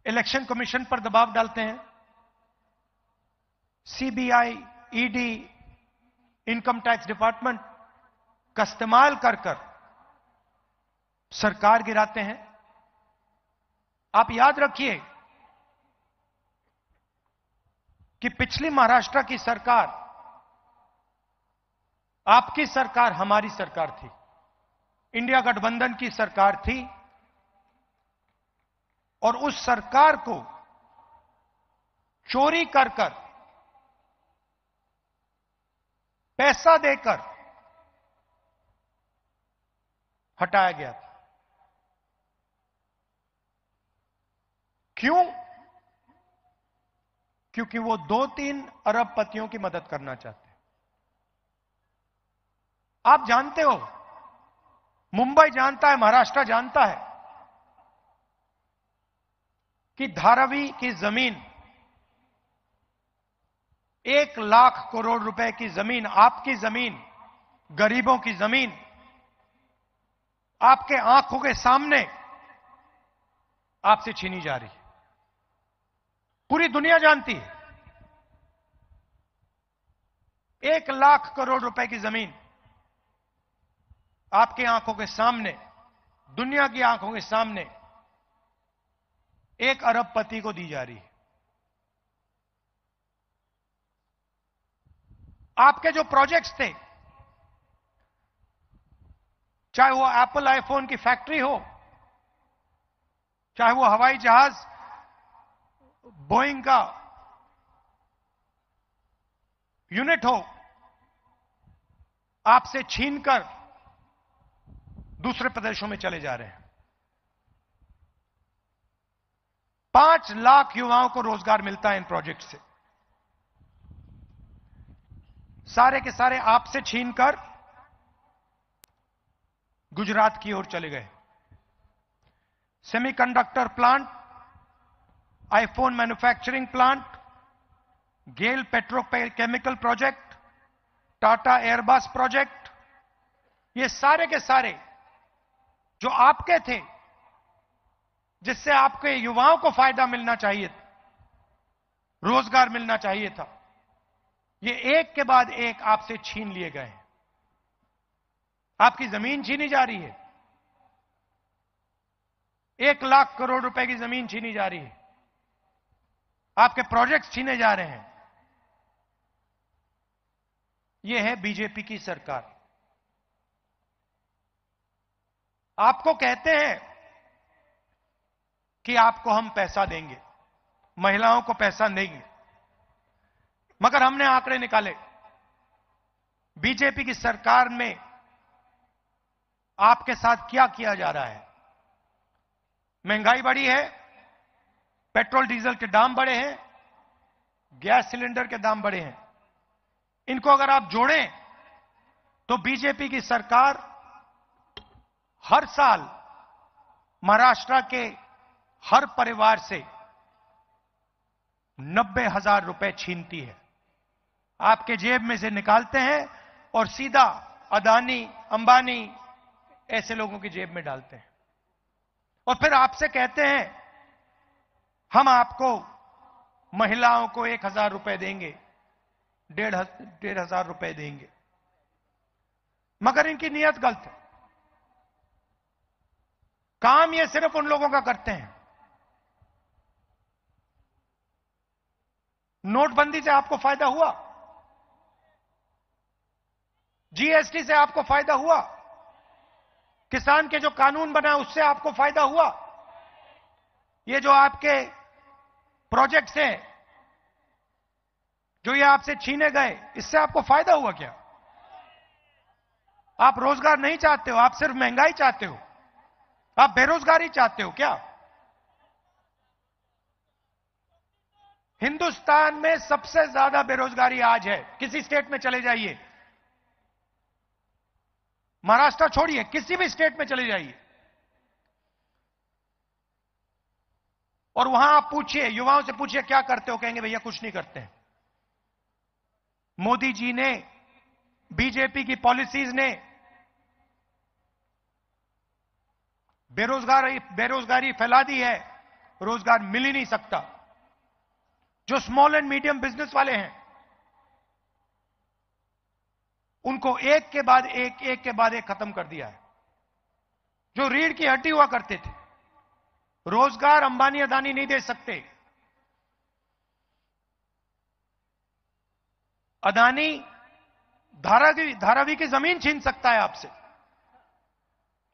Election commission पर दबाव डालते हैं, CBI, ED, income tax department का इस्तेमाल कर कर सरकार गिराते हैं। आप याद रखिए कि पिछली महाराष्ट्र की सरकार, आपकी सरकार, हमारी सरकार थी, इंडिया गठबंधन की सरकार थी, और उस सरकार को चोरी कर कर, पैसा देकर हटाया गया था। क्यों? क्योंकि वो 2-3 अरबपतियों की मदद करना चाहते हैं। आप जानते हो, मुंबई जानता है, महाराष्ट्र जानता है कि धारावी की जमीन, 1 लाख करोड़ रुपए की जमीन, आपकी जमीन, गरीबों की जमीन, आपके आंखों के सामने आपसे छीनी जा रही है। पूरी दुनिया जानती है। 1 लाख करोड़ रुपए की जमीन आपकी आंखों के सामने, दुनिया की आंखों के सामने 1 अरबपति को दी जा रही है। आपके जो प्रोजेक्ट्स थे, चाहे वो एप्पल आईफोन की फैक्ट्री हो, चाहे वो हवाई जहाज बोइंग का यूनिट हो, आपसे छीनकर दूसरे प्रदेशों में चले जा रहे हैं। 5 लाख युवाओं को रोजगार मिलता है इन प्रोजेक्ट से। सारे के सारे आपसे छीनकर गुजरात की ओर चले गए। Semiconductor plant, iPhone manufacturing plant, GAIL petrochemical project, Tata Airbus project, ये सारे के सारे जो आपके थे, जिससे आपके युवाओं को फायदा मिलना चाहिए था, रोजगार मिलना चाहिए था, ये एक के बाद एक आपसे छीन लिए गए हैं। आपकी जमीन छीनी जा रही है। 1 लाख करोड़ रुपए की जमीन छीनी जा रही है। आपके प्रोजेक्ट्स छीने जा रहे हैं। यह है बीजेपी की सरकार। आपको कहते हैं कि आपको हम पैसा देंगे, महिलाओं को पैसा देंगे, मगर हमने आंकड़े निकाले। बीजेपी की सरकार में आपके साथ क्या किया जा रहा है? महंगाई बढ़ी है, पेट्रोल डीजल के दाम बढ़े हैं, गैस सिलेंडर के दाम बढ़े हैं। इनको अगर आप जोड़ें तो बीजेपी की सरकार हर साल महाराष्ट्र के हर परिवार से 90,000 रुपए छीनती है। आपके जेब में से निकालते हैं और सीधा अदानी, अंबानी ऐसे लोगों की जेब में डालते हैं, और फिर आपसे कहते हैं हम आपको, महिलाओं को 1,000 रुपए देंगे, 1,500 रुपए देंगे। मगर इनकी नीयत गलत है। काम ये सिर्फ उन लोगों का करते हैं। नोटबंदी से आपको फायदा हुआ? जीएसटी से आपको फायदा हुआ? किसान के जो कानून बना उससे आपको फायदा हुआ? ये जो आपके प्रोजेक्ट्स हैं, जो ये आपसे छीने गए, इससे आपको फायदा हुआ क्या? आप रोजगार नहीं चाहते हो, आप सिर्फ महंगाई चाहते हो, आप बेरोजगारी चाहते हो क्या? हिंदुस्तान में सबसे ज्यादा बेरोजगारी आज है। किसी स्टेट में चले जाइए, महाराष्ट्र छोड़िए, किसी भी स्टेट में चले जाइए और वहां आप पूछिए, युवाओं से पूछिए क्या करते हो, कहेंगे भैया कुछ नहीं करते हैं। मोदी जी ने, बीजेपी की पॉलिसीज ने बेरोजगारी फैला दी है, रोजगार मिल ही नहीं सकता। जो स्मॉल एंड मीडियम बिजनेस वाले हैं उनको एक के बाद एक खत्म कर दिया है। जो रीढ़ की हड्डी हुआ करते थे, रोजगार अंबानी अदानी नहीं दे सकते। अदानी धारावी की जमीन छीन सकता है आपसे,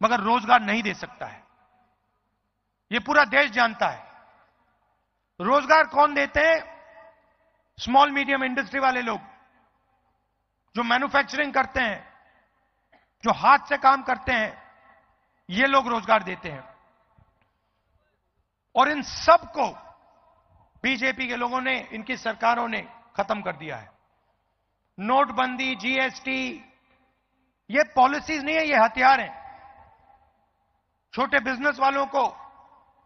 मगर रोजगार नहीं दे सकता है। यह पूरा देश जानता है। रोजगार कौन देते हैं? स्मॉल मीडियम इंडस्ट्री वाले लोग, जो मैन्युफैक्चरिंग करते हैं, जो हाथ से काम करते हैं, ये लोग रोजगार देते हैं। और इन सब को बीजेपी के लोगों ने, इनकी सरकारों ने खत्म कर दिया है। नोटबंदी, जीएसटी, ये पॉलिसीज नहीं है, ये हथियार हैं। छोटे बिजनेस वालों को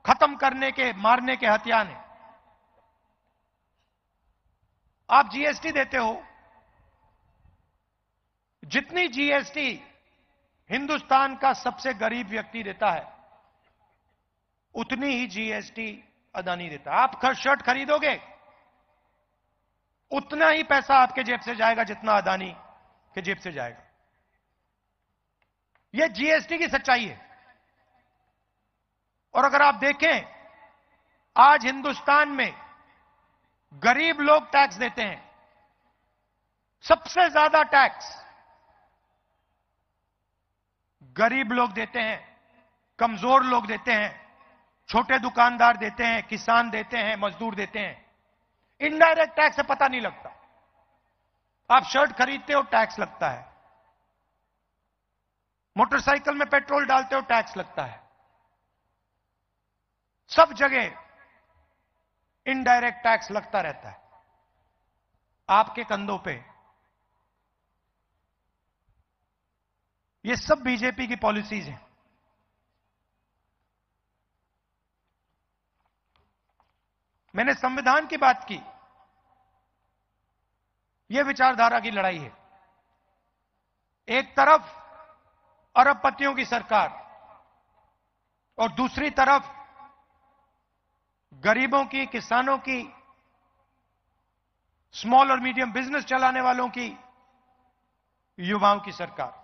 खत्म करने के, मारने के हथियार हैं। आप जीएसटी देते हो, जितनी जीएसटी हिंदुस्तान का सबसे गरीब व्यक्ति देता है, उतनी ही जीएसटी अदानी देता है। आप शर्ट खरीदोगे, उतना ही पैसा आपके जेब से जाएगा जितना अदानी के जेब से जाएगा। यह जीएसटी की सच्चाई है। और अगर आप देखें, आज हिंदुस्तान में गरीब लोग टैक्स देते हैं। सबसे ज्यादा टैक्स गरीब लोग देते हैं, कमजोर लोग देते हैं, छोटे दुकानदार देते हैं, किसान देते हैं, मजदूर देते हैं। इनडायरेक्ट टैक्स से पता नहीं लगता। आप शर्ट खरीदते हो, टैक्स लगता है। मोटरसाइकिल में पेट्रोल डालते हो, टैक्स लगता है। सब जगह इनडायरेक्ट टैक्स लगता रहता है आपके कंधों पे। ये सब बीजेपी की पॉलिसीज हैं। मैंने संविधान की बात की। यह विचारधारा की लड़ाई है। एक तरफ अरबपतियों की सरकार और दूसरी तरफ गरीबों की, किसानों की, स्मॉल और मीडियम बिजनेस चलाने वालों की, युवाओं की सरकार।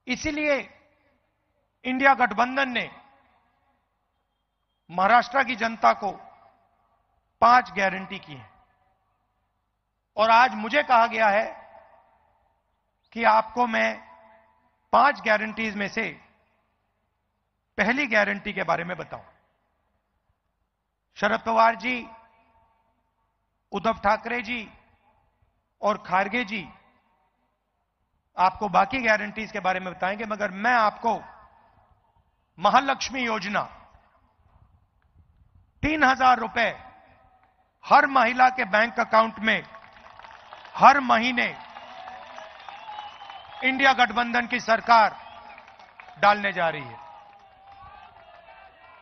इसीलिए इंडिया गठबंधन ने महाराष्ट्र की जनता को 5 गारंटी की है। और आज मुझे कहा गया है कि आपको मैं 5 गारंटीज में से पहली गारंटी के बारे में बताऊं। शरद पवार जी, उद्धव ठाकरे जी और खारगे जी आपको बाकी गारंटीज के बारे में बताएंगे, मगर मैं आपको महालक्ष्मी योजना, 3,000 रुपए हर महिला के बैंक अकाउंट में हर महीने इंडिया गठबंधन की सरकार डालने जा रही है।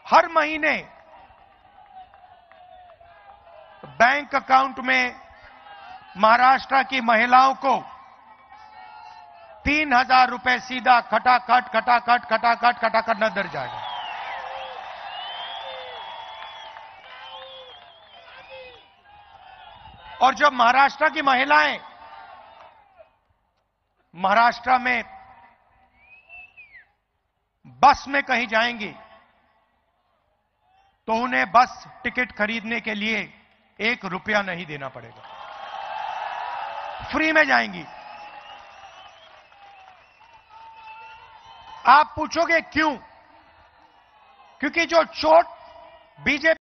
हर महीने बैंक अकाउंट में महाराष्ट्र की महिलाओं को 3,000 रुपए सीधा खटाखट नजर जाएगा। और जब महाराष्ट्र की महिलाएं महाराष्ट्र में बस में कहीं जाएंगी तो उन्हें बस टिकट खरीदने के लिए 1 रुपया नहीं देना पड़ेगा, फ्री में जाएंगी। आप पूछोगे क्यों? क्योंकि जो चोट बीजेपी